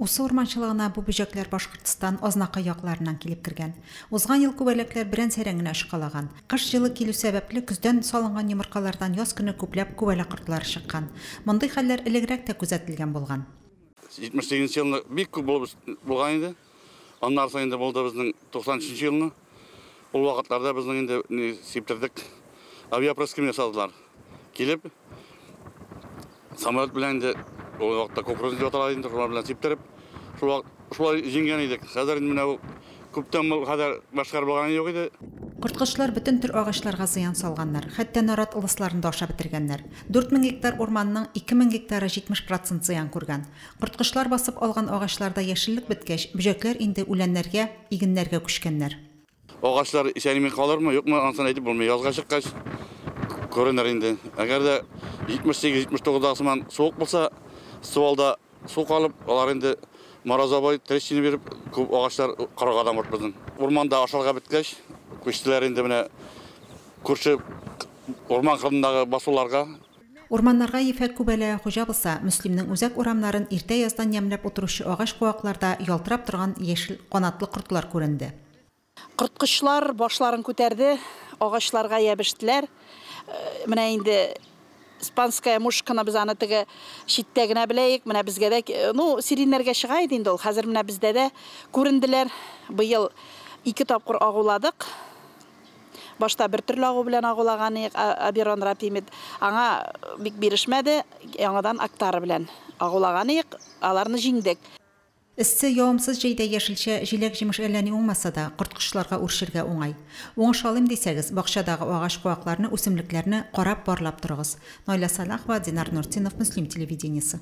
Усы урманчылыгына бу бөҗәкләр Башкортстан Азнакай якларыннан килеп кергән. Узган ел күбәләкләр берән сәрәңгенә ышкалаган. Кыш җылы килү сәбәпле күздән салынган йомыркалардан яз көне күпләп күбәләк кортлары чыккан. Мондый хәлләр элегрәк тә күзәтелгән булган. 78 елны бик күп булган иде. Аннан соң инде булды безнең 93 елны. Ул вакытларда безнең инде сиптердек. Авиапроским ясадылар. Килеп самолет белән инде ул вакытта кукурузный оталар инде шулар белән сиптереп, шулай җиңгән идек. Хәзер инде менә күптән хәзер башкар булган юк иде. Корткычлар бөтен төр агачларга зыян салганнар, хәтта нарат ылысларын да ашап бетергәннәр. 4000 гектар урманның 2000 гектары 70% зыян күргән. Корткычлар басып алган агачларда яшеллек беткәч, бөҗәкләр инде үләннәргә, игеннәргә күчкәннәр. Агачлар исәнми калырмы, юкмы, ансын әйтеп булмый. Язга чыккач күренер инде. Әгәр дә 78-79 сыман суык булса, суалда су калып, алар инде морозовой трещина берип, күп агачлар карагадан бот безнең. Урманда ашарга беткәч, күчтеләр инде менә күрше урман кырындагы басуларга. Урманнарга ефәк күбәләге хуҗа булса, Мөслимнең үзәк урамнарын иртә яздан ямлап утыручы агач куакларда ялтырап торган яшел канатлы кортлар күренде. Корткычлар башларын күтәрде, агачларга ябештеләр. Менә инде испанская мушканы без аны теге читтә генә беләек, менә безгә дә, сириннәргә чыга иде инде ул. Хәзер менә бездә дә күренделәр. Быел 2 тапкыр агуладык. Башта бер төрле агу белән агулаган Аберон Рапимид. Аңа бик бирешмәде, яңадан актары белән агулаган идек, аларны җиңдек. Эссе явымсыз җәйдә яшелчә, җиләк җимеш әлләни уңмаса да, корткычларга үршергә уңай. Уңыш алым дисәгез, бакчадагы агач куакларны, үсемлекләрне карап барлап торыгыз. Найла Салахова, Динар Нуртинов, Мөслим телевидениесе.